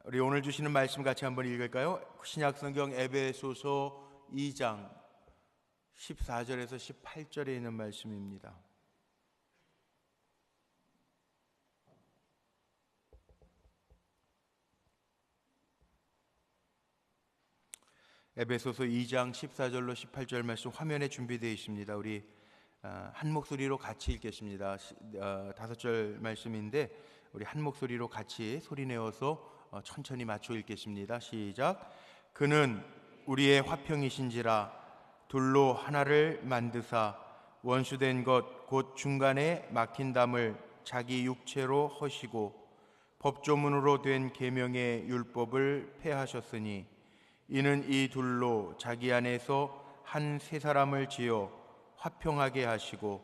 우리 오늘 주시는 말씀 같이 한번 읽을까요? 신약성경 에베소서 2장 14절에서 18절에 있는 말씀입니다. 에베소서 2장 14절로 18절 말씀 화면에 준비되어 있습니다. 우리 한 목소리로 같이 읽겠습니다. 5절 말씀인데 우리 한 목소리로 같이 소리내어서 천천히 맞춰 읽겠습니다. 시작. 그는 우리의 화평이신지라 둘로 하나를 만드사 원수된 것 곧 중간에 막힌 담을 자기 육체로 허시고 법조문으로 된 계명의 율법을 폐하셨으니 이는 이 둘로 자기 안에서 한 세 사람을 지어 화평하게 하시고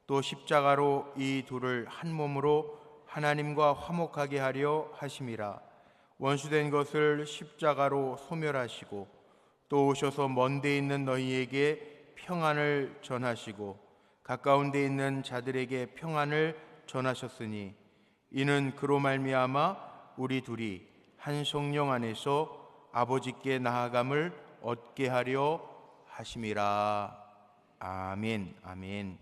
또 십자가로 이 둘을 한 몸으로 하나님과 화목하게 하려 하심이라. 원수된 것을 십자가로 소멸하시고 또 오셔서 먼 데 있는 너희에게 평안을 전하시고 가까운 데 있는 자들에게 평안을 전하셨으니 이는 그로 말미암아 우리 둘이 한 성령 안에서 아버지께 나아감을 얻게 하려 하심이라. 아멘. 아멘.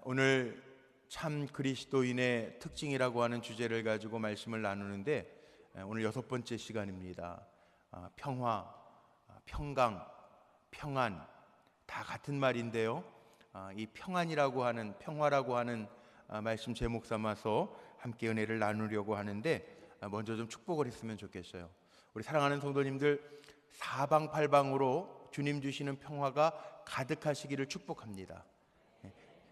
오늘 참 그리스도인의 특징이라고 하는 주제를 가지고 말씀을 나누는데 오늘 6번째 시간입니다. 평화, 평강, 평안 다 같은 말인데요. 이 평안이라고 하는, 평화라고 하는 말씀 제목 삼아서 함께 은혜를 나누려고 하는데 먼저 좀 축복을 했으면 좋겠어요. 우리 사랑하는 성도님들 사방팔방으로 주님 주시는 평화가 가득하시기를 축복합니다.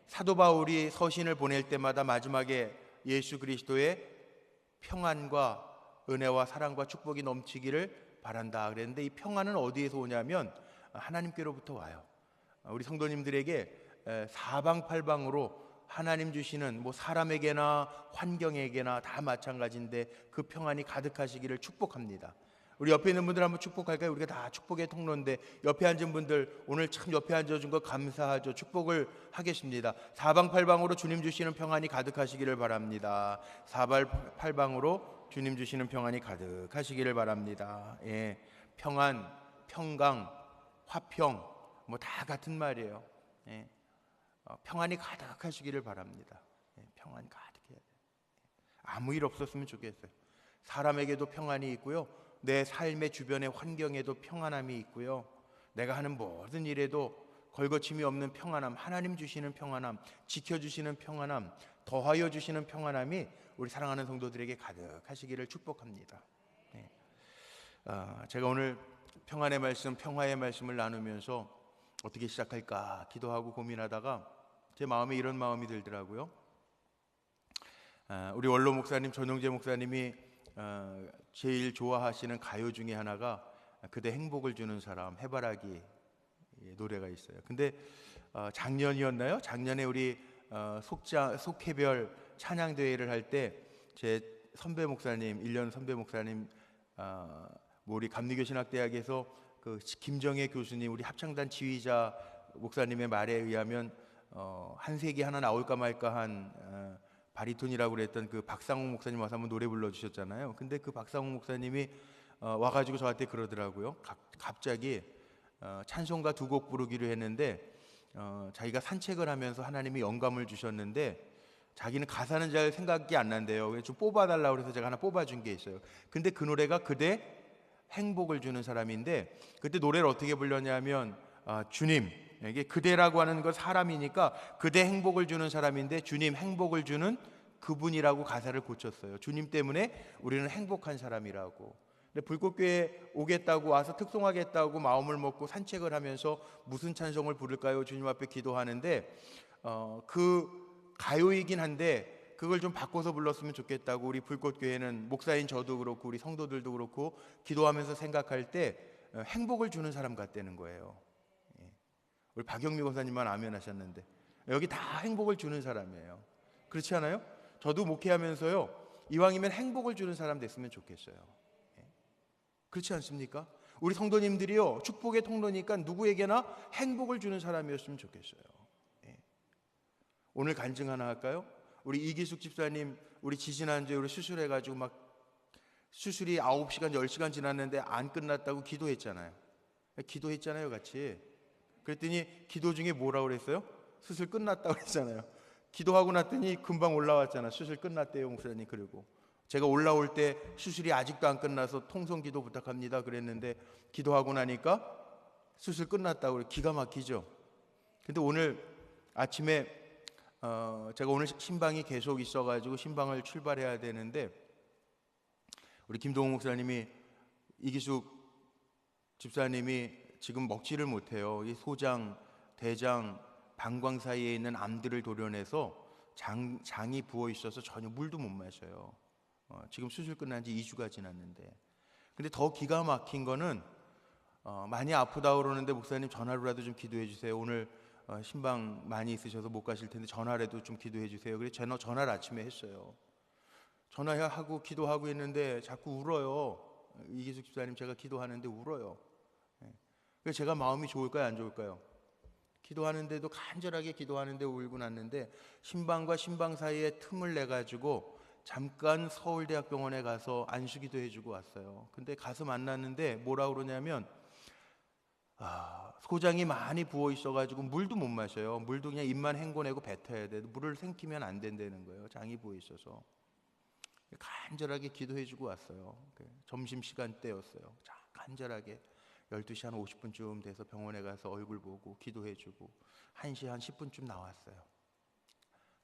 사도 바울이 서신을 보낼 때마다 마지막에 예수 그리스도의 평안과 은혜와 사랑과 축복이 넘치기를 바란다 그랬는데 이 평안은 어디에서 오냐면 하나님께로부터 와요. 우리 성도님들에게 사방팔방으로 하나님 주시는 사람에게나 환경에게나 다 마찬가지인데 그 평안이 가득하시기를 축복합니다. 우리 옆에 있는 분들 한번 축복할까요? 우리가 다 축복의 통로인데 옆에 앉은 분들 오늘 참 옆에 앉아준 거 감사하죠. 축복을 하겠습니다. 사방팔방으로 주님 주시는 평안이 가득하시기를 바랍니다. 사방팔방으로 주님 주시는 평안이 가득하시기를 바랍니다. 예, 평안, 평강, 화평 다 같은 말이에요. 예, 평안이 가득하시기를 바랍니다. 예, 평안 가득해야 돼요. 아무 일 없었으면 좋겠어요. 사람에게도 평안이 있고요. 내 삶의 주변의 환경에도 평안함이 있고요. 내가 하는 모든 일에도 걸거침이 없는 평안함, 하나님 주시는 평안함, 지켜주시는 평안함, 더하여 주시는 평안함이 우리 사랑하는 성도들에게 가득하시기를 축복합니다. 네. 제가 오늘 평안의 말씀, 평화의 말씀을 나누면서 어떻게 시작할까 기도하고 고민하다가 제 마음에 이런 마음이 들더라고요. 우리 원로 목사님, 전용재 목사님이 제일 좋아하시는 가요 중에 하나가 그대 행복을 주는 사람, 해바라기 노래가 있어요. 근데 작년이었나요? 작년에 우리 속회별 찬양대회를 할 때 제 선배 목사님, 1년 선배 목사님, 우리 감리교신학대학에서 그 김정혜 교수님, 우리 합창단 지휘자 목사님의 말에 의하면 한 세기 하나 나올까 말까 한 바리톤이라고 그랬던 그 박상욱 목사님 와서 한번 노래 불러주셨잖아요. 근데 그 박상욱 목사님이 와가지고 저한테 그러더라고요. 갑자기 찬송가 2곡 부르기로 했는데 자기가 산책을 하면서 하나님이 영감을 주셨는데 자기는 가사는 잘 생각이 안 난대요. 그래서 좀 뽑아달라고 해서 제가 하나 뽑아준 게 있어요. 근데 그 노래가 그대 행복을 주는 사람인데 그때 노래를 어떻게 불렀냐면 주님, 이게 그대라고 하는 건 사람이니까 그대 행복을 주는 사람인데 주님 행복을 주는 그분이라고 가사를 고쳤어요. 주님 때문에 우리는 행복한 사람이라고. 근데 불꽃교회 오겠다고 와서 특송하겠다고 마음을 먹고 산책을 하면서 무슨 찬송을 부를까요? 주님 앞에 기도하는데 그 가요이긴 한데 그걸 좀 바꿔서 불렀으면 좋겠다고 우리 불꽃교회는 목사인 저도 그렇고 우리 성도들도 그렇고 기도하면서 생각할 때 행복을 주는 사람 같다는 거예요. 우리 박영미 권사님만 아멘 하셨는데 여기 다 행복을 주는 사람이에요. 그렇지 않아요? 저도 목회하면서요 이왕이면 행복을 주는 사람 됐으면 좋겠어요. 그렇지 않습니까? 우리 성도님들이요 축복의 통로니까 누구에게나 행복을 주는 사람이었으면 좋겠어요. 오늘 간증 하나 할까요? 우리 이기숙 집사님 우리 지지난주에 우리 수술해가지고 막 수술이 9시간, 10시간 지났는데 안 끝났다고 기도했잖아요. 기도했잖아요, 같이. 그랬더니 기도 중에 뭐라고 그랬어요? 수술 끝났다고 그랬잖아요. 기도하고 났더니 금방 올라왔잖아. 수술 끝났대요, 목사님. 그리고 제가 올라올 때 수술이 아직도 안 끝나서 통성기도 부탁합니다 그랬는데 기도하고 나니까 수술 끝났다고 그래. 기가 막히죠. 근데 오늘 아침에 제가 오늘 신방이 계속 있어가지고 신방을 출발해야 되는데 우리 김동욱 목사님이 이기숙 집사님이 지금 먹지를 못해요. 이 소장, 대장, 방광 사이에 있는 암들을 도려내서 장이 부어 있어서 전혀 물도 못 마셔요. 지금 수술 끝난 지 2주가 지났는데. 근데 더 기가 막힌 거는 많이 아프다 그러는데 목사님 전화로라도 좀 기도해 주세요. 오늘 신방 많이 있으셔서 못 가실 텐데 전화라도 좀 기도해 주세요. 그래서 전화를 아침에 했어요. 전화하고 기도하고 있는데 자꾸 울어요. 이기숙 집사님, 제가 기도하는데 울어요. 그래서 제가 마음이 좋을까요, 안 좋을까요? 기도하는데도 간절하게 기도하는데 울고 났는데 신방과 신방 사이에 틈을 내 가지고 잠깐 서울대학병원에 가서 안수기도 해주고 왔어요. 근데 가서 만났는데 뭐라고 그러냐면 소장이 많이 부어 있어가지고 물도 못 마셔요. 물도 그냥 입만 헹궈내고 뱉어야 돼. 물을 생기면 안 된다는 거예요. 장이 부어 있어서. 간절하게 기도해주고 왔어요. 점심시간 때였어요. 간절하게 12시 한 50분쯤 돼서 병원에 가서 얼굴 보고 기도해주고 1시 한 10분쯤 나왔어요.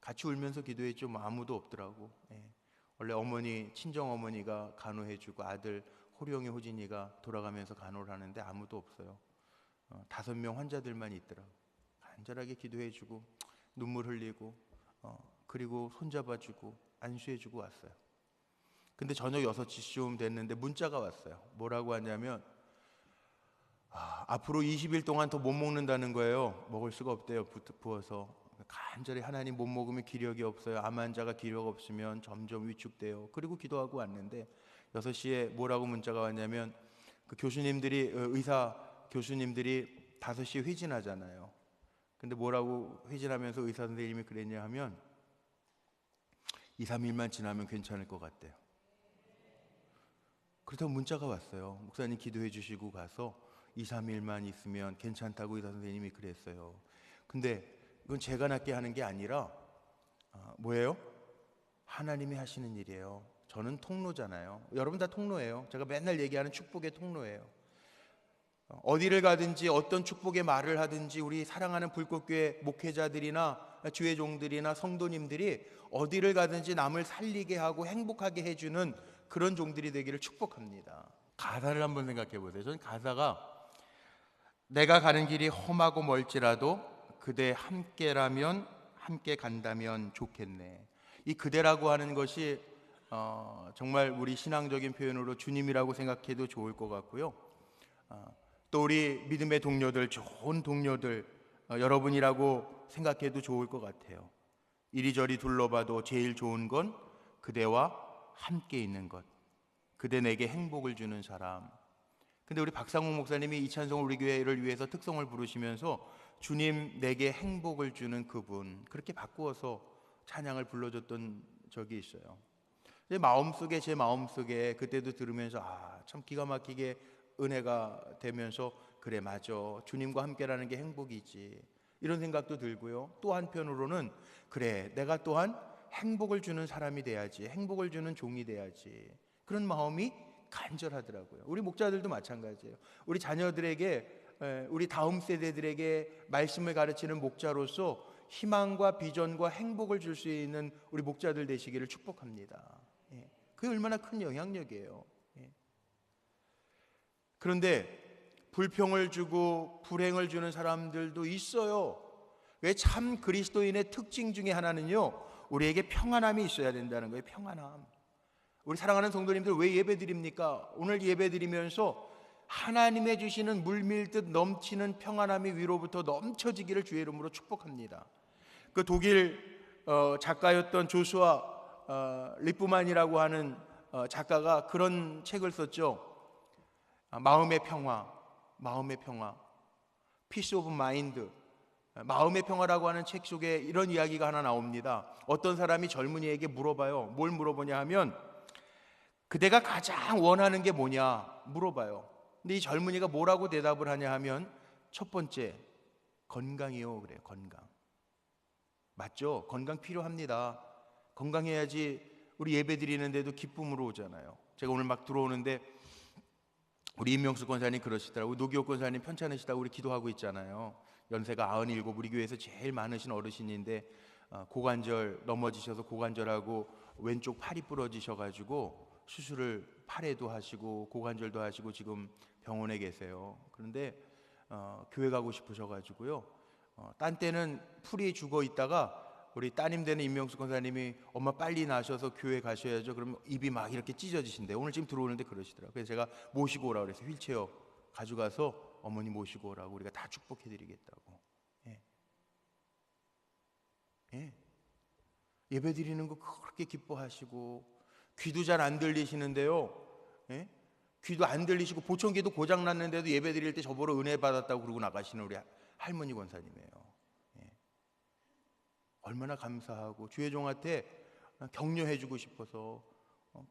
같이 울면서 기도했죠. 뭐 아무도 없더라고. 원래 어머니, 친정어머니가 간호해주고 아들 호령이, 호진이가 돌아가면서 간호를 하는데 아무도 없어요. 5명 환자들만 있더라고. 간절하게 기도해주고 눈물 흘리고 그리고 손잡아주고 안수해주고 왔어요. 근데 저녁 6시쯤 됐는데 문자가 왔어요. 뭐라고 하냐면 앞으로 20일 동안 더 못 먹는다는 거예요. 먹을 수가 없대요. 부어서. 간절히 하나님, 못 먹으면 기력이 없어요. 암 환자가 기력 없으면 점점 위축돼요. 그리고 기도하고 왔는데 6시에 뭐라고 문자가 왔냐면 그 교수님들이 의사 교수님들이 5시에 회진하잖아요. 근데 뭐라고 회진하면서 의사 선생님이 그랬냐 하면 2, 3일만 지나면 괜찮을 것 같대요. 그렇다고 문자가 왔어요. 목사님 기도해 주시고 가서 2, 3일만 있으면 괜찮다고 의사 선생님이 그랬어요. 근데 이건 제가 낫게 하는 게 아니라 뭐예요? 하나님이 하시는 일이에요. 저는 통로잖아요. 여러분 다 통로예요. 제가 맨날 얘기하는 축복의 통로예요. 어디를 가든지 어떤 축복의 말을 하든지 우리 사랑하는 불꽃교회 목회자들이나 주의 종들이나 성도님들이 어디를 가든지 남을 살리게 하고 행복하게 해주는 그런 종들이 되기를 축복합니다. 가사를 한번 생각해 보세요. 저는 가사가 내가 가는 길이 험하고 멀지라도 그대 함께라면, 함께 간다면 좋겠네. 이 그대라고 하는 것이 정말 우리 신앙적인 표현으로 주님이라고 생각해도 좋을 것 같고요. 또 우리 믿음의 동료들, 좋은 동료들 여러분이라고 생각해도 좋을 것 같아요. 이리저리 둘러봐도 제일 좋은 건 그대와 함께 있는 것, 그대 내게 행복을 주는 사람. 근데 우리 박상욱 목사님이 이 찬송을 우리 교회를 위해서 특성을 부르시면서 주님 내게 행복을 주는 그분, 그렇게 바꾸어서 찬양을 불러줬던 적이 있어요. 제 마음속에 그때도 들으면서 참 기가 막히게 은혜가 되면서 그래 맞아, 주님과 함께라는 게 행복이지, 이런 생각도 들고요. 또 한편으로는 그래 내가 또한 행복을 주는 사람이 돼야지, 행복을 주는 종이 돼야지, 그런 마음이 간절하더라고요. 우리 목자들도 마찬가지예요. 우리 자녀들에게, 우리 다음 세대들에게 말씀을 가르치는 목자로서 희망과 비전과 행복을 줄 수 있는 우리 목자들 되시기를 축복합니다. 그게 얼마나 큰 영향력이에요. 그런데 불평을 주고 불행을 주는 사람들도 있어요. 왜? 참 그리스도인의 특징 중에 하나는요, 우리에게 평안함이 있어야 된다는 거예요. 평안함. 우리 사랑하는 성도님들, 왜 예배드립니까? 오늘 예배드리면서 하나님의 주시는 물밀듯 넘치는 평안함이 위로부터 넘쳐지기를 주의 이름으로 축복합니다. 그 독일 작가였던 조슈아 리프만이라고 하는 작가가 그런 책을 썼죠. 마음의 평화, Peace of Mind, 마음의 평화라고 하는 책 속에 이런 이야기가 하나 나옵니다. 어떤 사람이 젊은이에게 물어봐요. 뭘 물어보냐 하면 그대가 가장 원하는 게 뭐냐 물어봐요. 근데 이 젊은이가 뭐라고 대답을 하냐 하면 첫 번째, 건강이요 그래요. 건강. 맞죠? 건강 필요합니다. 건강해야지 우리 예배 드리는데도 기쁨으로 오잖아요. 제가 오늘 막 들어오는데 우리 임명수 권사님 그러시더라고요. 노기호 권사님 편찮으시다고 우리 기도하고 있잖아요. 연세가 97, 우리 교회에서 제일 많으신 어르신인데 고관절 넘어지셔서 고관절하고 왼쪽 팔이 부러지셔가지고 수술을 팔에도 하시고 고관절도 하시고 지금 병원에 계세요. 그런데 교회 가고 싶으셔가지고요. 딴 때는 풀이 죽어 있다가 우리 따님 되는 임명수 권사님이 엄마 빨리 나셔서 교회 가셔야죠. 그러면 입이 막 이렇게 찢어지신대. 오늘 지금 들어오는데 그러시더라고요. 그래서 제가 모시고 오라고 그래서 휠체어 가져가서 어머니 모시고 오라고 우리가 다 축복해드리겠다고. 예. 예. 예배 드리는 거 그렇게 기뻐하시고 귀도 잘 안 들리시는데요. 예? 귀도 안 들리시고 보청기도 고장 났는데도 예배 드릴 때 저보러 은혜 받았다고 그러고 나가시는 우리 할머니 권사님이에요. 예. 얼마나 감사하고 주의 종한테 격려해주고 싶어서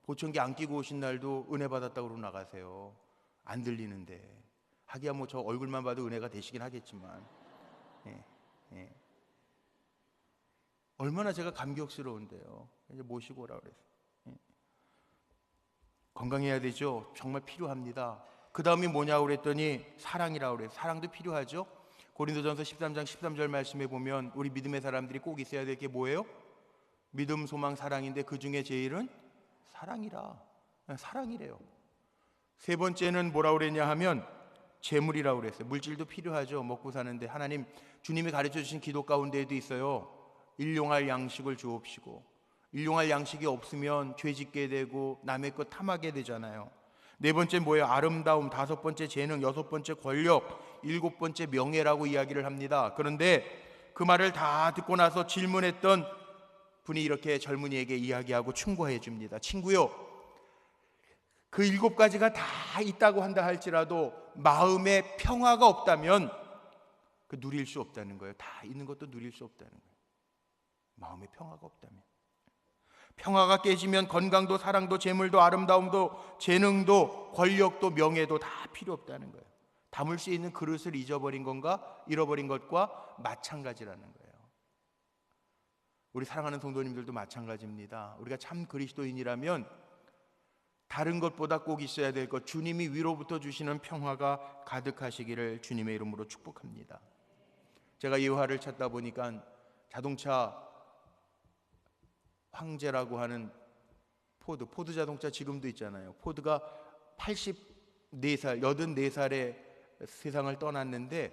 보청기 안 끼고 오신 날도 은혜 받았다고 그러고 나가세요. 안 들리는데 하기야 뭐 저 얼굴만 봐도 은혜가 되시긴 하겠지만 예. 예. 얼마나 제가 감격스러운데요. 이제 모시고 오라 그래서. 건강해야 되죠. 정말 필요합니다. 그 다음이 뭐냐고 그랬더니 사랑이라고 그래요. 사랑도 필요하죠. 고린도전서 13장 13절 말씀에 보면 우리 믿음의 사람들이 꼭 있어야 될 게 뭐예요? 믿음, 소망, 사랑인데 그 중에 제일은 사랑이라. 사랑이래요. 세 번째는 뭐라고 그랬냐 하면 재물이라고 그랬어요. 물질도 필요하죠. 먹고 사는데 하나님 주님이 가르쳐 주신 기도 가운데에도 있어요. 일용할 양식을 주옵시고. 일용할 양식이 없으면 죄짓게 되고 남의 것 탐하게 되잖아요. 네 번째 뭐예요? 아름다움. 다섯 번째 재능. 여섯 번째 권력. 일곱 번째 명예라고 이야기를 합니다. 그런데 그 말을 다 듣고 나서 질문했던 분이 이렇게 젊은이에게 이야기하고 충고해 줍니다. 친구요, 그 일곱 가지가 다 있다고 한다 할지라도 마음에 평화가 없다면 그 누릴 수 없다는 거예요. 다 있는 것도 누릴 수 없다는 거예요. 마음에 평화가 없다면. 평화가 깨지면 건강도 사랑도 재물도 아름다움도 재능도 권력도 명예도 다 필요 없다는 거예요. 담을 수 있는 그릇을 잃어버린 것과 마찬가지라는 거예요. 우리 사랑하는 성도님들도 마찬가지입니다. 우리가 참 그리스도인이라면 다른 것보다 꼭 있어야 될 것, 주님이 위로부터 주시는 평화가 가득하시기를 주님의 이름으로 축복합니다. 제가 이 화를 찾다 보니까 자동차 황제라고 하는 포드 자동차 지금도 있잖아요. 포드가 84살, 84살에 세상을 떠났는데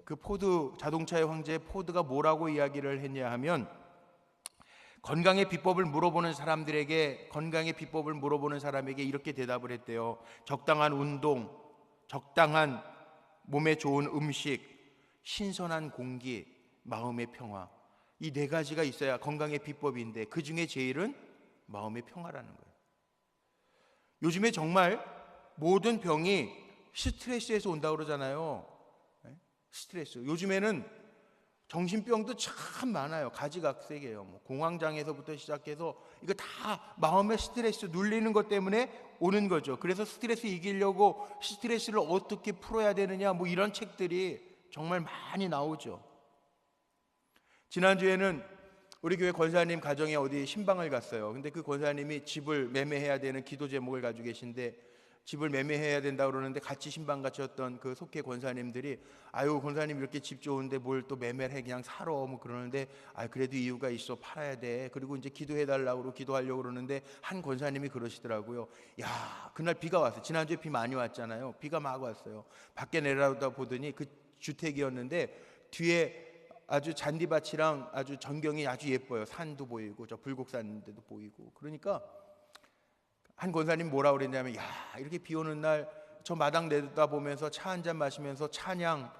그 포드 자동차의 황제 포드가 뭐라고 이야기를 했냐 하면 건강의 비법을 물어보는 사람에게 이렇게 대답을 했대요. 적당한 운동, 적당한 몸에 좋은 음식, 신선한 공기, 마음의 평화, 이 네 가지가 있어야 건강의 비법인데 그 중에 제일은 마음의 평화라는 거예요. 요즘에 정말 모든 병이 스트레스에서 온다고 그러잖아요. 스트레스. 요즘에는 정신병도 참 많아요. 가지각색이에요. 뭐 공황장애에서부터 시작해서 이거 다 마음의 스트레스 눌리는 것 때문에 오는 거죠. 그래서 스트레스 이기려고 스트레스를 어떻게 풀어야 되느냐 뭐 이런 책들이 정말 많이 나오죠. 지난주에는 우리 교회 권사님 가정에 어디 신방을 갔어요. 근데 그 권사님이 집을 매매해야 되는 기도 제목을 가지고 계신데 집을 매매해야 된다고 그러는데 같이 신방 같이었던 그 속회 권사님들이 아유 권사님 이렇게 집 좋은데 뭘 또 매매를 해 그냥 사러 뭐 그러는데 아 그래도 이유가 있어 팔아야 돼. 그리고 이제 기도해달라고 기도하려고 그러는데 한 권사님이 그러시더라고요. 야 그날 비가 왔어요. 지난주에 비 많이 왔잖아요. 비가 막 왔어요. 밖에 내려다 보더니 그 주택이었는데 뒤에 아주 잔디밭이랑 아주 전경이 아주 예뻐요. 산도 보이고 저 불곡산인데도 보이고. 그러니까 한 권사님 뭐라고 그랬냐면 야 이렇게 비 오는 날 저 마당 내다보면서 차 한잔 마시면서 찬양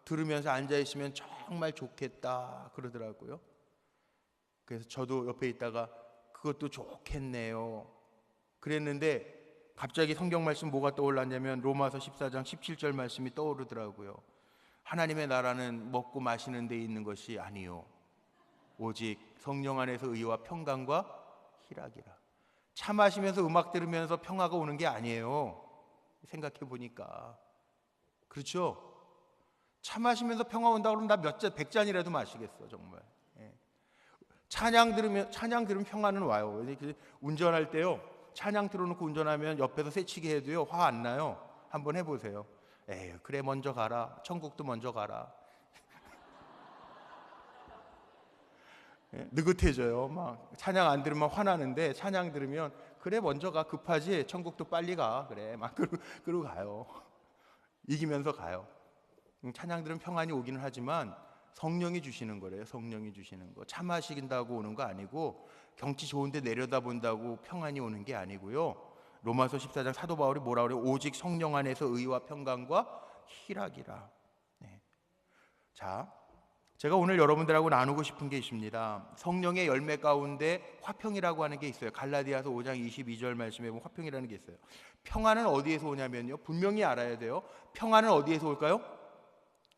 들으면서 앉아있으면 정말 좋겠다 그러더라고요. 그래서 저도 옆에 있다가 그것도 좋겠네요 그랬는데 갑자기 성경 말씀 뭐가 떠올랐냐면 로마서 14장 17절 말씀이 떠오르더라고요. 하나님의 나라는 먹고 마시는 데 있는 것이 아니요 오직 성령 안에서 의와 평강과 희락이라. 차 마시면서 음악 들으면서 평화가 오는 게 아니에요. 생각해 보니까. 그렇죠? 차 마시면서 평화 온다고 그러면 나 몇 잔, 100잔이라도 마시겠어, 정말. 예. 찬양 들으면 평화는 와요. 운전할 때요, 찬양 틀어놓고 운전하면 옆에서 새치기 해도요, 화 안 나요. 한번 해보세요. 에휴, 그래, 먼저 가라. 천국도 먼저 가라. 예, 느긋해져요. 막 찬양 안 들으면 화나는데 찬양 들으면 그래, 먼저 가. 급하지? 천국도 빨리 가. 그래, 막 그러고 가요. 이기면서 가요. 찬양 들으면 평안이 오기는 하지만 성령이 주시는 거래요. 성령이 주시는 거. 차 마신다고 오는 거 아니고, 경치 좋은데 내려다본다고 평안이 오는 게 아니고요. 로마서 14장 사도 바울이 뭐라 그래요? 오직 성령 안에서 의와 평강과 희락이라. 네. 자, 제가 오늘 여러분들하고 나누고 싶은 게 있습니다. 성령의 열매 가운데 화평이라고 하는 게 있어요. 갈라디아서 5장 22절 말씀에 보면 화평이라는 게 있어요. 평안은 어디에서 오냐면요, 분명히 알아야 돼요. 평안은 어디에서 올까요?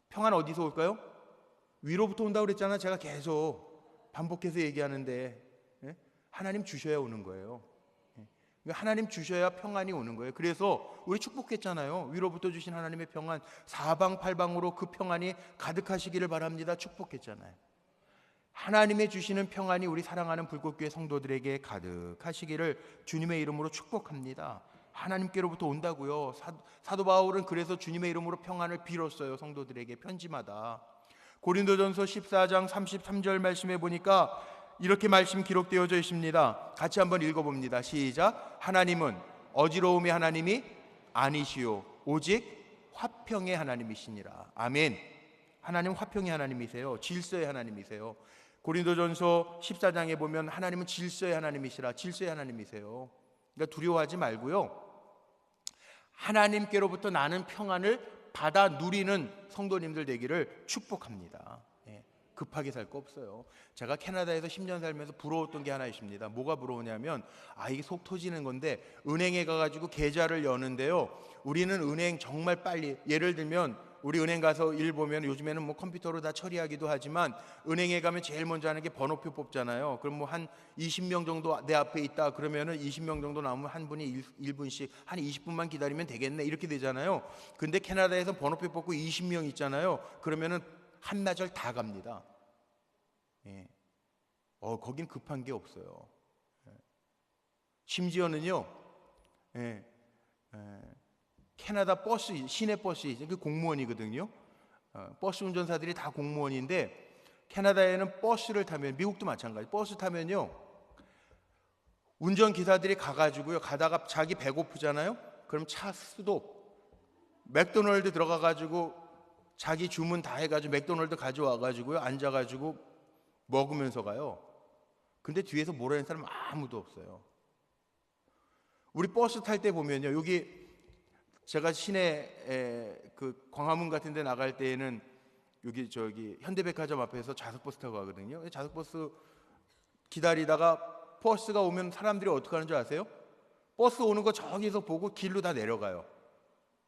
평안은 어디서 올까요? 위로부터 온다고 그랬잖아요. 제가 계속 반복해서 얘기하는데, 예? 하나님 주셔야 오는 거예요. 하나님 주셔야 평안이 오는 거예요. 그래서 우리 축복했잖아요. 위로부터 주신 하나님의 평안, 사방팔방으로 그 평안이 가득하시기를 바랍니다. 축복했잖아요. 하나님의 주시는 평안이 우리 사랑하는 불꽃교회 성도들에게 가득하시기를 주님의 이름으로 축복합니다. 하나님께로부터 온다고요. 사도 바울은 그래서 주님의 이름으로 평안을 빌었어요. 성도들에게 편지마다. 고린도전서 14장 33절 말씀해 보니까 이렇게 말씀 기록되어져 있습니다. 같이 한번 읽어봅니다. 시작. 하나님은 어지러움의 하나님이 아니시오, 오직 화평의 하나님이시니라. 아멘. 하나님 화평의 하나님이세요. 질서의 하나님이세요. 고린도전서 14장에 보면 하나님은 질서의 하나님이시라. 질서의 하나님이세요. 그러니까 두려워하지 말고요, 하나님께로부터 나는 평안을 받아 누리는 성도님들 되기를 축복합니다. 급하게 살 거 없어요. 제가 캐나다에서 10년 살면서 부러웠던 게 하나 있습니다. 뭐가 부러우냐면, 이게 속 터지는 건데, 은행에 가가지고 계좌를 여는데요, 우리는 은행 정말 빨리, 예를 들면 우리 은행 가서 일 보면 요즘에는 뭐 컴퓨터로 다 처리하기도 하지만, 은행에 가면 제일 먼저 하는 게 번호표 뽑잖아요. 그럼 뭐 한 20명 정도 내 앞에 있다 그러면은 20명 정도 나오면 한 분이 1분씩 한 20분만 기다리면 되겠네, 이렇게 되잖아요. 근데 캐나다에서 번호표 뽑고 20명 있잖아요. 그러면은 한나절 다 갑니다. 예. 거긴 급한 게 없어요. 심지어는요, 캐나다 버스, 시내 버스, 그 공무원이거든요. 버스 운전사들이 다 공무원인데, 캐나다에는 버스를 타면, 미국도 마찬가지, 버스 타면요, 운전기사들이 가가지고요, 가다가 자기 배고프잖아요. 그럼 차 스톱, 맥도날드 들어가가지고 자기 주문 다 해가지고 맥도날드 가져와가지고요, 앉아가지고 먹으면서 가요. 근데 뒤에서 뭐라는 사람 아무도 없어요. 우리 버스 탈 때 보면요, 여기 제가 시내 그 광화문 같은 데 나갈 때에는 여기 현대백화점 앞에서 좌석버스 타고 가거든요. 좌석버스 기다리다가 버스가 오면 사람들이 어떻게 하는 줄 아세요? 버스 오는 거 저기서 보고 길로 다 내려가요.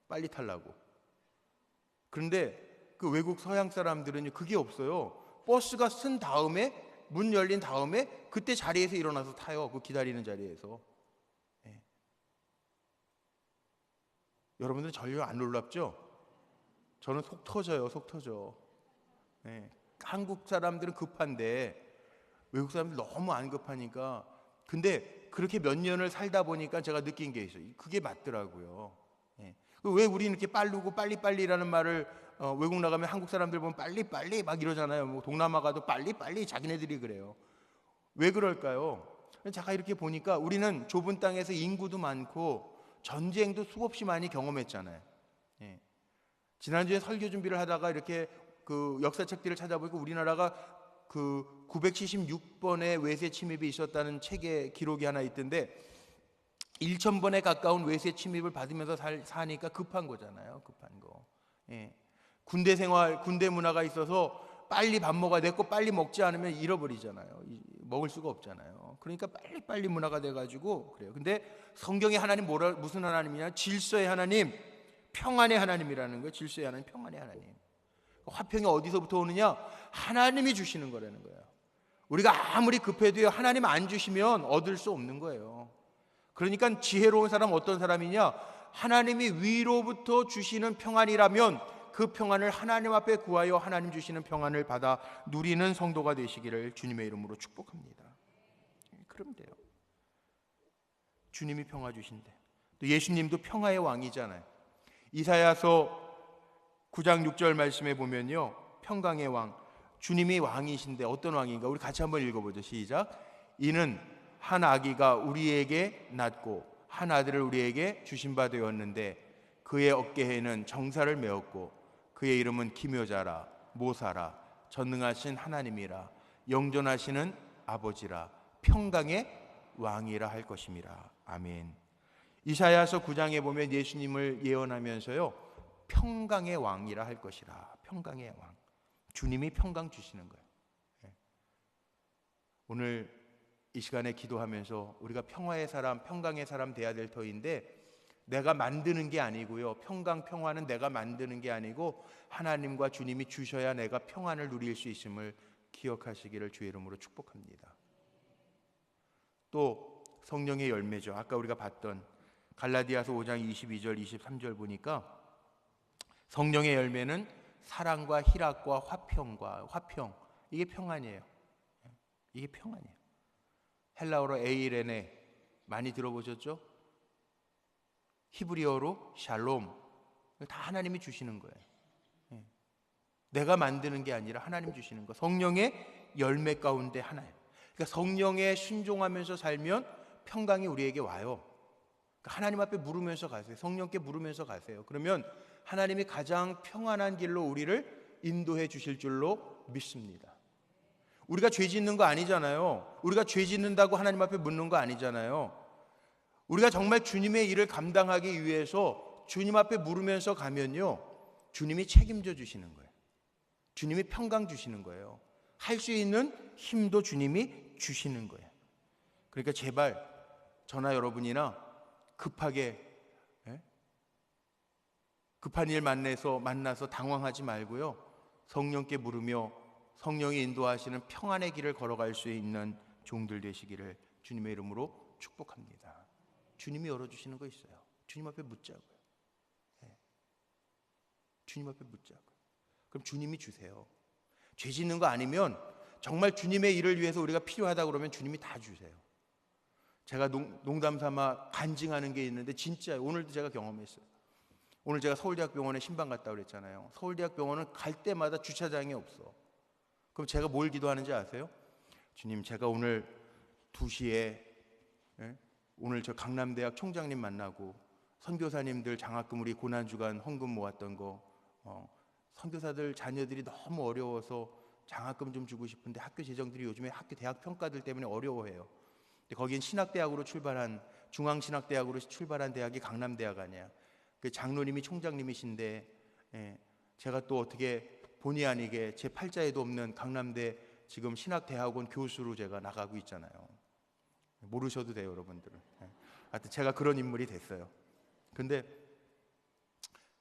빨리 타려고. 그런데 그 외국 서양 사람들은 그게 없어요. 버스가 쓴 다음에, 문 열린 다음에 그때 자리에서 일어나서 타요. 그 기다리는 자리에서. 여러분들 전혀 안 놀랍죠? 저는 속 터져요. 속 터져. 한국 사람들은 급한데 외국 사람들 너무 안 급하니까. 근데 그렇게 몇 년을 살다 보니까 제가 느낀 게 있어요. 그게 맞더라고요. 왜 우리는 이렇게 빠르고 빨리빨리라는 말을 외국 나가면 한국 사람들 보면 빨리빨리 막 이러잖아요. 뭐 동남아 가도 빨리빨리 자기네들이 그래요. 왜 그럴까요? 제가 이렇게 보니까 우리는 좁은 땅에서 인구도 많고 전쟁도 수없이 많이 경험했잖아요. 지난주에 설교 준비를 하다가 이렇게 그 역사책들을 찾아보니까 우리나라가 그 976번의 외세 침입이 있었다는 책에 기록이 하나 있던데, 1000번에 가까운 외세 침입을 받으면서 사니까 급한 거잖아요. 급한 거. 군대 생활, 군대 문화가 있어서 빨리 밥 먹어야 되고 빨리 먹지 않으면 잃어버리잖아요. 먹을 수가 없잖아요. 그러니까 빨리 문화가 돼가지고 그래요. 근데 성경의 하나님 무슨 하나님이냐? 질서의 하나님, 평안의 하나님이라는 거예요. 질서의 하나님, 평안의 하나님. 화평이 어디서부터 오느냐? 하나님이 주시는 거라는 거예요. 우리가 아무리 급해도요, 하나님 안 주시면 얻을 수 없는 거예요. 그러니까 지혜로운 사람 어떤 사람이냐? 하나님이 위로부터 주시는 평안이라면 그 평안을 하나님 앞에 구하여 하나님 주시는 평안을 받아 누리는 성도가 되시기를 주님의 이름으로 축복합니다. 그러면 돼요. 주님이 평화 주신대. 또 예수님도 평화의 왕이잖아요. 이사야서 9장 6절 말씀에 보면요, 평강의 왕, 주님이 왕이신데 어떤 왕인가? 우리 같이 한번 읽어보죠. 시작. 이는 한 아기가 우리에게 낳고 한 아들을 우리에게 주신 바 되었는데 그의 어깨에는 정사를 메었고 그의 이름은 기묘자라, 모사라, 전능하신 하나님이라, 영존하시는 아버지라, 평강의 왕이라 할 것임이라. 아멘. 이사야서 9장에 보면 예수님을 예언하면서요, 평강의 왕이라 할 것이라. 평강의 왕. 주님이 평강 주시는 거예요. 오늘 이 시간에 기도하면서 우리가 평화의 사람, 평강의 사람 돼야 될 터인데, 내가 만드는 게 아니고요, 평화는 내가 만드는 게 아니고 하나님과 주님이 주셔야 내가 평안을 누릴 수 있음을 기억하시기를 주의 이름으로 축복합니다. 또 성령의 열매죠. 아까 우리가 봤던 갈라디아서 5장 22절 23절 보니까 성령의 열매는 사랑과 희락과 화평, 이게 평안이에요. 이게 평안이에요. 헬라어로 에이레네 많이 들어보셨죠? 히브리어로 샬롬, 다 하나님이 주시는 거예요. 내가 만드는 게 아니라 하나님 주시는 거. 성령의 열매 가운데 하나예요. 그러니까 성령에 순종하면서 살면 평강이 우리에게 와요. 그러니까 하나님 앞에 물으면서 가세요. 성령께 물으면서 가세요. 그러면 하나님이 가장 평안한 길로 우리를 인도해 주실 줄로 믿습니다. 우리가 죄 짓는 거 아니잖아요. 우리가 죄 짓는다고 하나님 앞에 묻는 거 아니잖아요. 우리가 정말 주님의 일을 감당하기 위해서 주님 앞에 물으면서 가면요, 주님이 책임져 주시는 거예요. 주님이 평강 주시는 거예요. 할 수 있는 힘도 주님이 주시는 거예요. 그러니까 제발 저나 여러분이나 급한 일 만나서 당황하지 말고요, 성령께 물으며 성령이 인도하시는 평안의 길을 걸어갈 수 있는 종들 되시기를 주님의 이름으로 축복합니다. 주님이 열어주시는 거 있어요. 주님 앞에 묻자고요. 주님 앞에 묻자고요. 그럼 주님이 주세요. 죄 짓는 거 아니면 정말 주님의 일을 위해서 우리가 필요하다 그러면 주님이 다 주세요. 제가 농담 삼아 간증하는 게 있는데 진짜 오늘도 제가 경험했어요. 오늘 제가 서울대학병원에 신방 갔다 그랬잖아요. 서울대학병원은 갈 때마다 주차장이 없어. 그럼 제가 뭘 기도하는지 아세요? 주님, 제가 오늘 2시에 오늘 저 강남대학 총장님 만나고 선교사님들 장학금 우리 고난주간 헌금 모았던 거, 선교사들 자녀들이 너무 어려워서 장학금 좀 주고 싶은데 학교 재정들이 요즘에 대학 평가들 때문에 어려워해요. 근데 거긴 신학대학으로 출발한, 중앙신학대학으로 출발한 대학이 강남대학 아니야. 그 장로님이 총장님이신데, 제가 또 어떻게 본의 아니게 제 팔자에도 없는 강남대 지금 신학대학원 교수로 제가 나가고 있잖아요. 모르셔도 돼요, 여러분들은. 하여튼 제가 그런 인물이 됐어요. 근데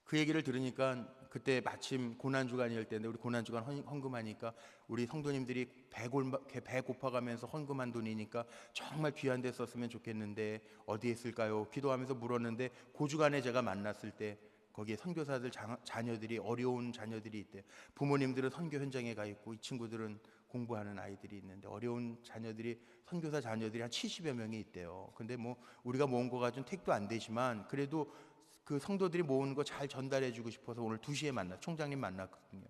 그 얘기를 들으니까 그때 마침 고난주간일 때인데, 우리 고난주간 헌금하니까 우리 성도님들이 배 고파가면서 헌금한 돈이니까 정말 귀한 데 썼으면 좋겠는데 어디에 쓸까요? 기도하면서 물었는데, 그 주간에 제가 만났을 때 거기에 선교사들 자녀들이, 어려운 자녀들이 있대요. 부모님들은 선교 현장에 가 있고 이 친구들은 공부하는 아이들이 있는데 어려운 자녀들이, 선교사 자녀들이 한 70여 명이 있대요. 근데 뭐 우리가 모은 거 가지고는 택도 안 되지만 그래도 그 성도들이 모은 거 잘 전달해 주고 싶어서 오늘 2시에 총장님 만났거든요.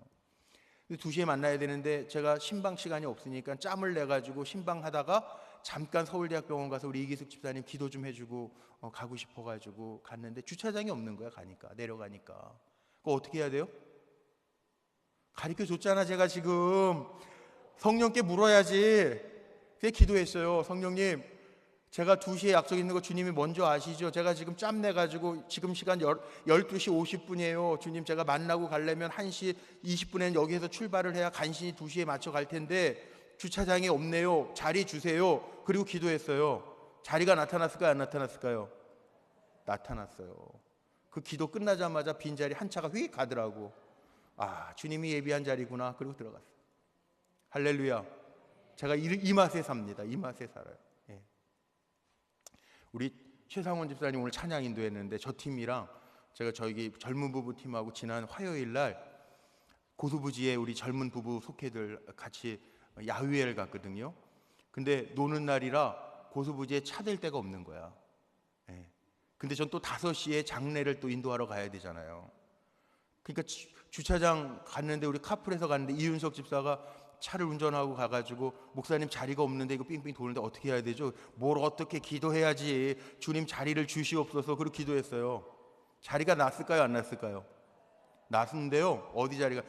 2시에 만나야 되는데 제가 신방 시간이 없으니까 짬을 내가지고 신방하다가 잠깐 서울대학병원 가서 우리 이기숙 집사님 기도 좀 해주고 가고 싶어가지고 갔는데 주차장이 없는 거야. 내려가니까 그거 어떻게 해야 돼요? 가르쳐 줬잖아 제가 지금. 성령께 물어야지. 그게 기도했어요. 성령님, 제가 2시에 약속 있는 거 주님이 먼저 아시죠? 제가 지금 짬 내가지고 지금 시간 12시 50분이에요. 주님, 제가 만나고 가려면 1시 20분엔 여기에서 출발을 해야 간신히 2시에 맞춰 갈 텐데 주차장이 없네요. 자리 주세요. 그리고 기도했어요. 자리가 나타났을까요? 안 나타났을까요? 나타났어요. 그 기도 끝나자마자 빈자리 한 차가 휙 가더라고. 아, 주님이 예비한 자리구나. 그리고 들어갔어요. 할렐루야. 제가 이 맛에 삽니다. 이 맛에 살아요. 우리 최상원 집사님 오늘 찬양 인도했는데 저 팀이랑 제가 저희 젊은 부부 팀하고 지난 화요일 날 고수부지에 우리 젊은 부부 속회들 같이 야유회를 갔거든요. 근데 노는 날이라 고수부지에 차 댈 데가 없는 거야. 예. 근데 전 또 5시에 장례를 또 인도하러 가야 되잖아요. 그러니까 주차장 갔는데 우리 카풀에서 갔는데 이윤석 집사가 차를 운전하고 가가지고 목사님 자리가 없는데 이거 삥삥 도는데 어떻게 해야 되죠? 뭘 어떻게 기도해야지 주님 자리를 주시옵소서. 그리고 기도했어요. 자리가 났을까요? 안 났을까요? 났는데요. 어디 자리가?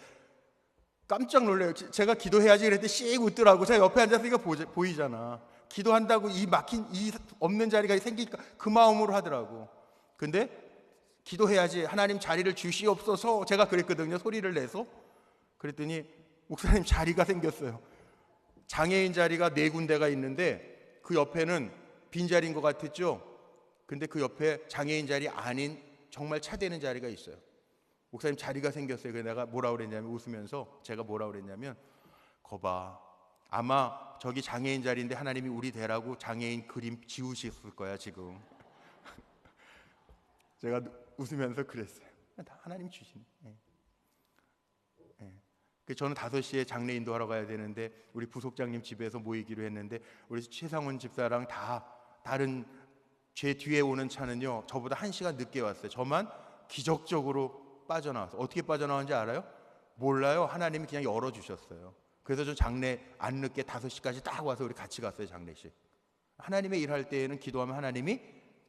깜짝 놀래요. 제가 기도해야지 그랬더니 씩 웃더라고. 제가 옆에 앉았으니까 보이잖아. 기도한다고 이 막힌 이 없는 자리가 생기니까 그 마음으로 하더라고. 근데 기도해야지 하나님 자리를 주시옵소서 제가 그랬거든요. 소리를 내서. 그랬더니 목사님 자리가 생겼어요. 장애인 자리가 4군데가 있는데 그 옆에는 빈자리인 것 같았죠. 근데 그 옆에 장애인 자리 아닌 정말 차대는 자리가 있어요. 목사님 자리가 생겼어요. 그래서 내가 뭐라 그랬냐면 웃으면서 제가 뭐라 그랬냐면 거봐 아마 저기 장애인 자리인데 하나님이 우리 대라고 장애인 그림 지우셨을 거야 지금. 제가 웃으면서 그랬어요. 하나님 주시네. 저는 5시에 장례 인도하러 가야 되는데 우리 부속장님 집에서 모이기로 했는데 우리 최상원 집사랑 다 다른 제 뒤에 오는 차는요 저보다 1시간 늦게 왔어요. 저만 기적적으로 빠져나와서 어떻게 빠져나왔는지 알아요? 몰라요. 하나님이 그냥 열어주셨어요. 그래서 저 장례 안 늦게 5시까지 딱 와서 우리 같이 갔어요. 장례식. 하나님의 일할 때에는 기도하면 하나님이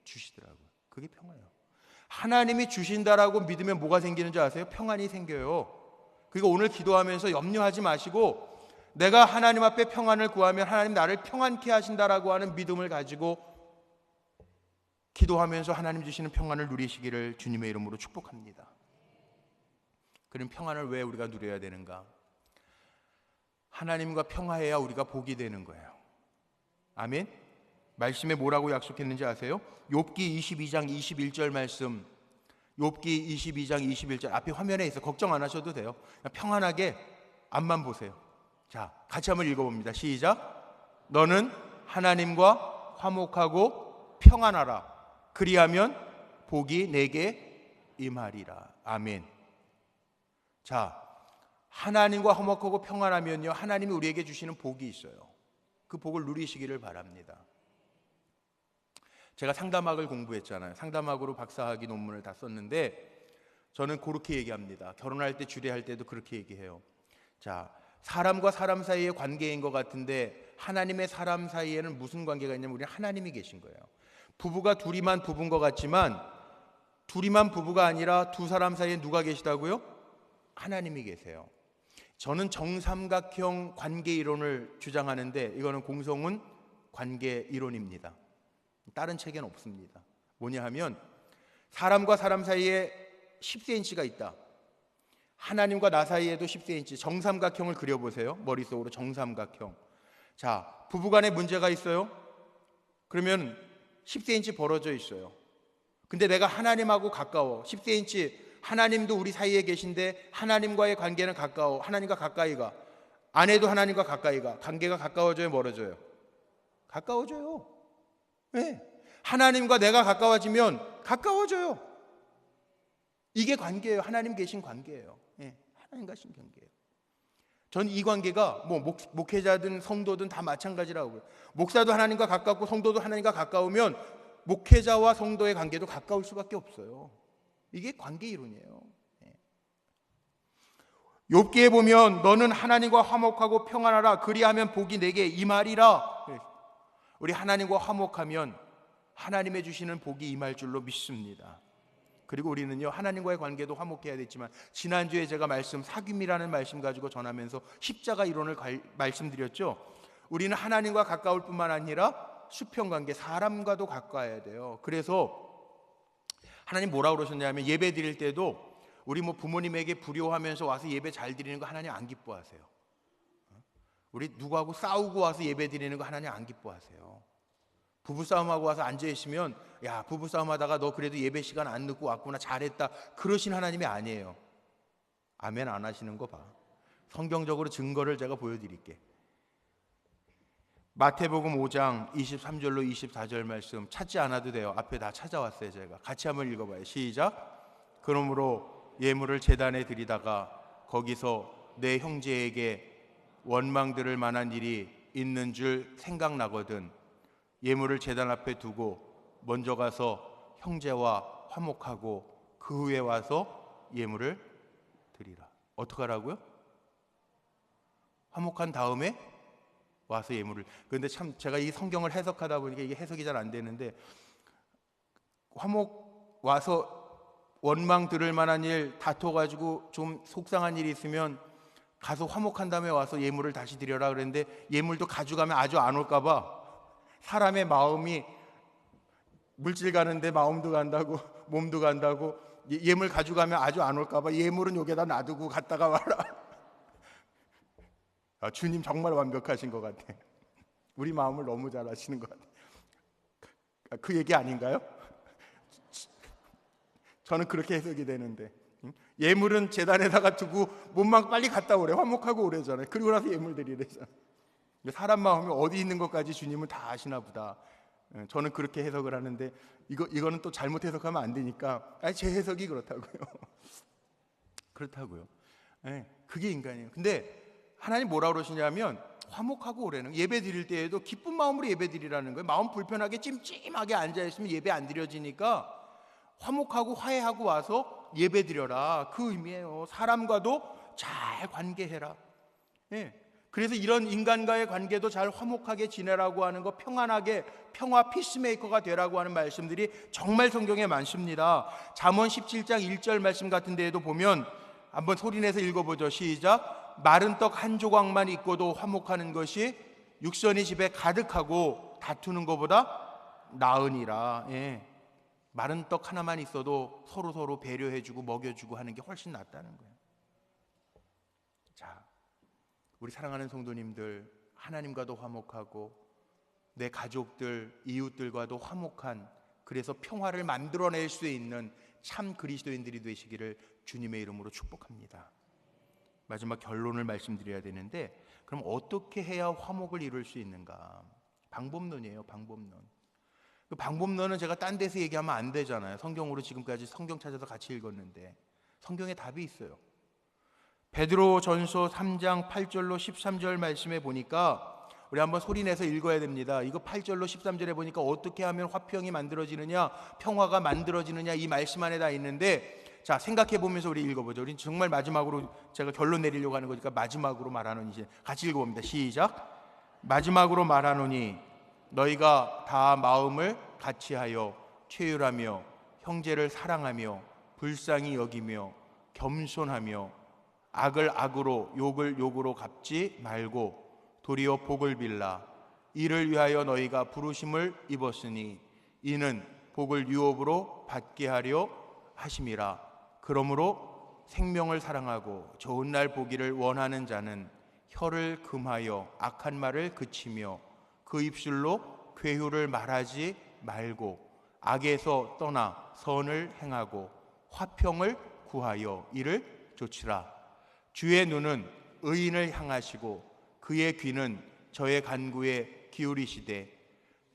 주시더라고요. 그게 평화예요. 하나님이 주신다라고 믿으면 뭐가 생기는 줄 아세요? 평안이 생겨요. 그리고 오늘 기도하면서 염려하지 마시고 내가 하나님 앞에 평안을 구하면 하나님 나를 평안케 하신다라고 하는 믿음을 가지고 기도하면서 하나님 주시는 평안을 누리시기를 주님의 이름으로 축복합니다. 그럼 평안을 왜 우리가 누려야 되는가? 하나님과 평화해야 우리가 복이 되는 거예요. 아멘. 말씀에 뭐라고 약속했는지 아세요? 욥기 22장 21절 말씀. 욥기 22장 21절 앞에 화면에 있어. 걱정 안 하셔도 돼요. 그냥 평안하게 앞만 보세요. 자, 같이 한번 읽어봅니다. 시작. 너는 하나님과 화목하고 평안하라. 그리하면 복이 내게 임하리라. 아멘. 자, 하나님과 화목하고 평안하면요 하나님이 우리에게 주시는 복이 있어요. 그 복을 누리시기를 바랍니다. 제가 상담학을 공부했잖아요. 상담학으로 박사학위 논문을 다 썼는데 저는 그렇게 얘기합니다. 결혼할 때 주례할 때도 그렇게 얘기해요. 자, 사람과 사람 사이의 관계인 것 같은데 하나님의 사람 사이에는 무슨 관계가 있냐면 우리는 하나님이 계신 거예요. 부부가 둘이만 부부인 것 같지만 둘이만 부부가 아니라 두 사람 사이에 누가 계시다고요? 하나님이 계세요. 저는 정삼각형 관계 이론을 주장하는데 이거는 공성훈 관계 이론입니다. 다른 책에는 없습니다. 뭐냐 하면 사람과 사람 사이에 10cm가 있다. 하나님과 나 사이에도 10cm. 정삼각형을 그려보세요. 머릿속으로 정삼각형. 자, 부부간에 문제가 있어요. 그러면 10cm 벌어져 있어요. 근데 내가 하나님하고 가까워. 10cm 하나님도 우리 사이에 계신데 하나님과의 관계는 가까워. 하나님과 가까이 가. 아내도 하나님과 가까이 가. 관계가 가까워져요, 멀어져요? 가까워져요. 네. 하나님과 내가 가까워지면 가까워져요. 이게 관계예요. 하나님 계신 관계예요. 네. 하나님과 계신 관계예요. 전 이 관계가 뭐 목회자든 성도든 다 마찬가지라고 해요. 목사도 하나님과 가깝고 성도도 하나님과 가까우면 목회자와 성도의 관계도 가까울 수밖에 없어요. 이게 관계 이론이에요. 욥기에 보면 너는 하나님과 화목하고 평안하라. 그리하면 복이 내게 임하리라. 우리 하나님과 화목하면 하나님의 주시는 복이 임할 줄로 믿습니다. 그리고 우리는요 하나님과의 관계도 화목해야 되지만 지난주에 제가 사귐이라는 말씀 가지고 전하면서 십자가 이론을 말씀드렸죠. 우리는 하나님과 가까울 뿐만 아니라 수평관계 사람과도 가까워야 돼요. 그래서 하나님 뭐라고 그러셨냐면 예배 드릴 때도 우리 부모님에게 불효하면서 와서 예배 잘 드리는 거 하나님 안 기뻐하세요. 우리 누구하고 싸우고 와서 예배 드리는 거 하나님 안 기뻐하세요. 부부싸움하고 와서 앉아있으면 야 부부싸움하다가 너 그래도 예배 시간 안 늦고 왔구나 잘했다 그러신 하나님이 아니에요. 아멘 안 하시는 거 봐. 성경적으로 증거를 제가 보여드릴게. 마태복음 5장 23절로 24절 말씀 찾지 않아도 돼요. 앞에 다 찾아왔어요. 제가 같이 한번 읽어봐요. 시작. 그러므로 예물을 제단에 드리다가 거기서 내 형제에게 원망 들을 만한 일이 있는 줄 생각나거든 예물을 제단 앞에 두고 먼저 가서 형제와 화목하고 그 후에 와서 예물을 드리라. 어떻게 하라고요? 화목한 다음에 와서 예물을. 그런데 참 제가 이 성경을 해석하다 보니까 이게 해석이 잘 안 되는데, 화목 와서 원망 들을 만한 일 다퉈가지고 좀 속상한 일이 있으면 가서 화목한 다음에 와서 예물을 다시 드려라 그랬는데, 예물도 가져가면 아주 안 올까봐 사람의 마음이 물질 가는데 마음도 간다고 몸도 간다고, 예물 가져가면 아주 안 올까봐 예물은 여기다 놔두고 갔다가 와라. 주님 정말 완벽하신 것 같아. 우리 마음을 너무 잘 아시는 것 같아. 그 얘기 아닌가요? 저는 그렇게 해석이 되는데, 예물은 제단에다가 두고 몸만 빨리 갔다 오래, 화목하고 오래잖아요. 그리고 나서 예물 드리래잖아요. 사람 마음이 어디 있는 것까지 주님은 다 아시나 보다. 저는 그렇게 해석을 하는데, 이거는 또 잘못 해석하면 안 되니까 제 해석이 그렇다고요. 그렇다고요. 그게 인간이에요. 근데 하나님 뭐라 그러시냐면, 화목하고 오래는 예배 드릴 때에도 기쁜 마음으로 예배 드리라는 거예요. 마음 불편하게 찜찜하게 앉아있으면 예배 안 드려지니까 화목하고 화해하고 와서 예배 드려라, 그 의미예요. 사람과도 잘 관계해라. 그래서 이런 인간과의 관계도 잘 화목하게 지내라고 하는 거, 평안하게, 평화 피스메이커가 되라고 하는 말씀들이 정말 성경에 많습니다. 잠언 17장 1절 말씀 같은 데에도 보면, 한번 소리내서 읽어보죠. 시작. 마른 떡 한 조각만 있고도 화목하는 것이 육선이 집에 가득하고 다투는 것보다 나으니라. 마른 떡 하나만 있어도 서로 배려해주고 먹여주고 하는 게 훨씬 낫다는 거예요. 자, 우리 사랑하는 성도님들, 하나님과도 화목하고 내 가족들, 이웃들과도 화목한, 그래서 평화를 만들어낼 수 있는 참 그리스도인들이 되시기를 주님의 이름으로 축복합니다. 마지막 결론을 말씀드려야 되는데, 그럼 어떻게 해야 화목을 이룰 수 있는가? 방법론이에요. 방법론. 그 방법론은 제가 딴 데서 얘기하면 안 되잖아요. 성경으로 지금까지 성경 찾아서 같이 읽었는데 성경에 답이 있어요. 베드로전서 3장 8절로 13절 말씀에 보니까, 우리 한번 소리내서 읽어야 됩니다. 이거 8절로 13절에 보니까 어떻게 하면 화평이 만들어지느냐, 평화가 만들어지느냐, 이 말씀 안에 다 있는데, 자, 생각해 보면서 우리 읽어보죠. 우리 정말 마지막으로 제가 결론 내리려고 하는 거니까 마지막으로 말하노니, 이제 같이 읽어봅니다. 시작. 마지막으로 말하노니 너희가 다 마음을 같이하여 최율하며 형제를 사랑하며 불쌍히 여기며 겸손하며 악을 악으로 욕을 욕으로 갚지 말고 도리어 복을 빌라. 이를 위하여 너희가 부르심을 입었으니 이는 복을 유업으로 받게 하려 하심이라. 그러므로 생명을 사랑하고 좋은 날 보기를 원하는 자는 혀를 금하여 악한 말을 그치며 그 입술로 괴후를 말하지 말고 악에서 떠나 선을 행하고 화평을 구하여 이를 좇으라. 주의 눈은 의인을 향하시고 그의 귀는 저의 간구에 기울이시되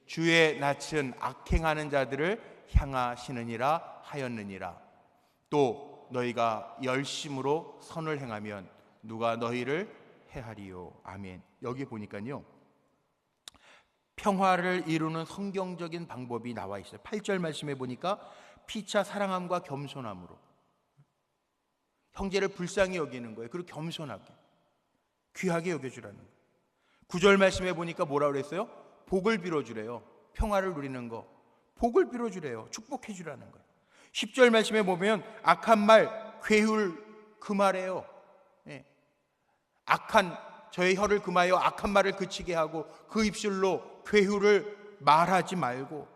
주의 낯은 악행하는 자들을 향하시느니라 하였느니라. 또 너희가 열심으로 선을 행하면 누가 너희를 해하리요. 아멘. 여기 보니까요, 평화를 이루는 성경적인 방법이 나와 있어요. 8절 말씀에 보니까 피차 사랑함과 겸손함으로, 형제를 불쌍히 여기는 거예요. 그리고 겸손하게, 귀하게 여겨주라는 거예요. 9절 말씀에 보니까 뭐라고 그랬어요? 복을 빌어주래요. 평화를 누리는 거, 복을 빌어주래요. 축복해 주라는 거예요. 10절 말씀에 보면 악한 말, 괴율 금하래요. 악한, 저의 혀를 금하여 악한 말을 그치게 하고 그 입술로 괴율을 말하지 말고,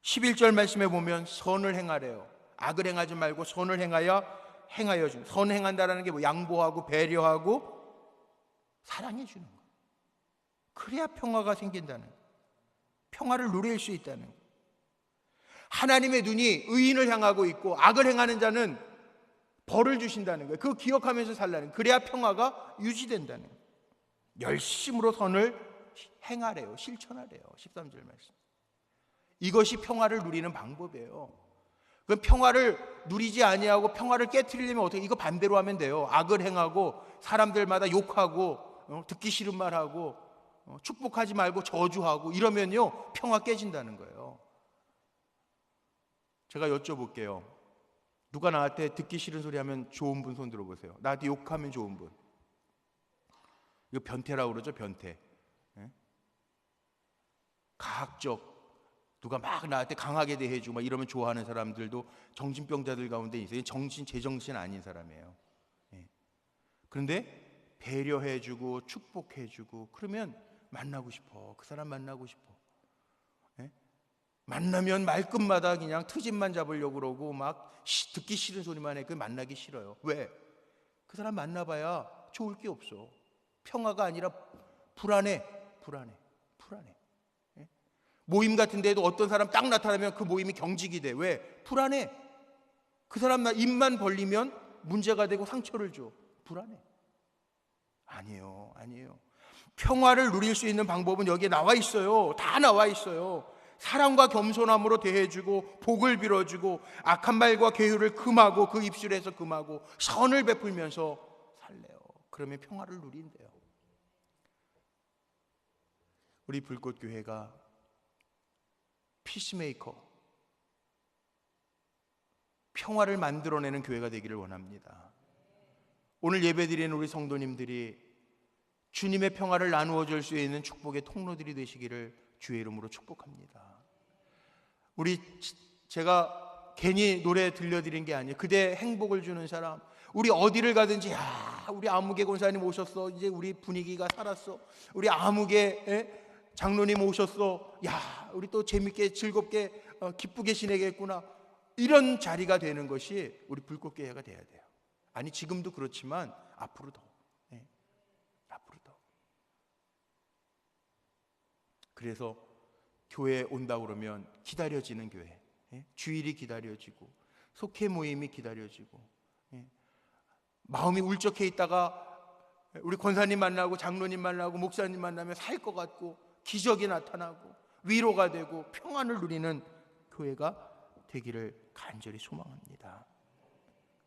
11절 말씀에 보면 선을 행하래요. 악을 행하지 말고 선을 행하여 주는, 선 행한다라는 게 뭐 양보하고 배려하고 사랑해 주는 거예요. 그래야 평화가 생긴다는 거예요. 평화를 누릴 수 있다는 거예요. 하나님의 눈이 의인을 향하고 있고 악을 행하는 자는 벌을 주신다는 거예요. 그거 기억하면서 살라는 거예요. 그래야 평화가 유지된다는 거예요. 열심으로 선을 행하래요. 실천하래요. 13절 말씀. 이것이 평화를 누리는 방법이에요. 그럼 평화를 누리지 아니하고 평화를 깨트리려면 어떻게? 이거 반대로 하면 돼요. 악을 행하고 사람들마다 욕하고 듣기 싫은 말하고 축복하지 말고 저주하고 이러면요 평화 깨진다는 거예요. 제가 여쭤볼게요. 누가 나한테 듣기 싫은 소리 하면 좋은 분 손 들어보세요. 나한테 욕하면 좋은 분. 이거 변태라고 그러죠. 변태. 가학적 누가 막 나한테 강하게 대해주고 막 이러면 좋아하는 사람들도 정신병자들 가운데 있어요. 제정신 아닌 사람이에요. 그런데 배려해주고 축복해주고 그러면 만나고 싶어. 그 사람 만나고 싶어. 만나면 말끝마다 그냥 트집만 잡으려고 그러고 막 듣기 싫은 소리만 해. 그 만나기 싫어요. 왜? 그 사람 만나봐야 좋을 게 없어. 평화가 아니라 불안해. 모임 같은 데도 어떤 사람 딱 나타나면 그 모임이 경직이 돼. 왜? 불안해. 그 사람 입만 벌리면 문제가 되고 상처를 줘. 불안해. 아니에요. 평화를 누릴 수 있는 방법은 여기에 나와 있어요. 다 나와 있어요. 사랑과 겸손함으로 대해주고 복을 빌어주고 악한 말과 계율을 금하고 그 입술에서 금하고 선을 베풀면서 살래요. 그러면 평화를 누린대요. 우리 불꽃교회가 피스메이커, 평화를 만들어내는 교회가 되기를 원합니다. 오늘 예배드리는 우리 성도님들이 주님의 평화를 나누어 줄 수 있는 축복의 통로들이 되시기를 주의 이름으로 축복합니다. 제가 괜히 노래 들려드린 게 아니에요. 그대 행복을 주는 사람. 우리 어디를 가든지 우리 아무개 권사님 오셨어. 이제 우리 분위기가 살았어. 우리 아무개 장로님 오셨어. 우리 또 재밌게 즐겁게 기쁘게 지내겠구나. 이런 자리가 되는 것이 우리 불꽃교회가 돼야 돼요. 아니 지금도 그렇지만 앞으로 더. 그래서 교회에 온다 그러면 기다려지는 교회, 주일이 기다려지고 속회 모임이 기다려지고 마음이 울적해 있다가 우리 권사님 만나고 장로님 만나고 목사님 만나면 살 것 같고 기적이 나타나고 위로가 되고 평안을 누리는 교회가 되기를 간절히 소망합니다.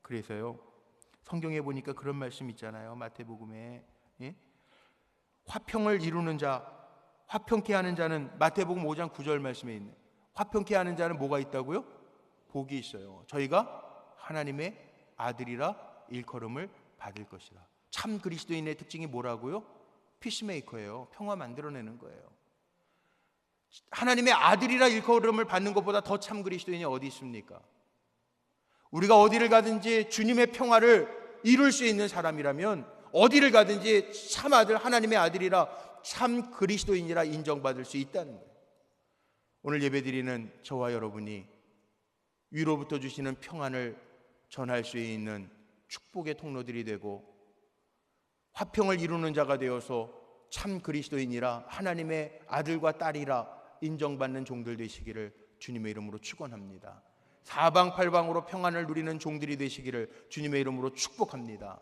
그래서요 성경에 보니까 그런 말씀 있잖아요. 마태복음에 화평을 이루는 자, 화평케 하는 자는 마태복음 5장 9절 말씀에 있네. 화평케 하는 자는 뭐가 있다고요? 복이 있어요. 저희가 하나님의 아들이라 일컬음을 받을 것이라. 참 그리스도인의 특징이 뭐라고요? 피스메이커예요. 평화 만들어내는 거예요. 하나님의 아들이라 일컬음을 받는 것보다 더 참 그리스도인이 어디 있습니까? 우리가 어디를 가든지 주님의 평화를 이룰 수 있는 사람이라면 어디를 가든지 참 아들, 하나님의 아들이라 참 그리스도인이라 인정받을 수 있다는 거예요. 오늘 예배드리는 저와 여러분이 위로부터 주시는 평안을 전할 수 있는 축복의 통로들이 되고 화평을 이루는 자가 되어서 참 그리스도인이라 하나님의 아들과 딸이라 인정받는 종들 되시기를 주님의 이름으로 축원합니다. 사방팔방으로 평안을 누리는 종들이 되시기를 주님의 이름으로 축복합니다.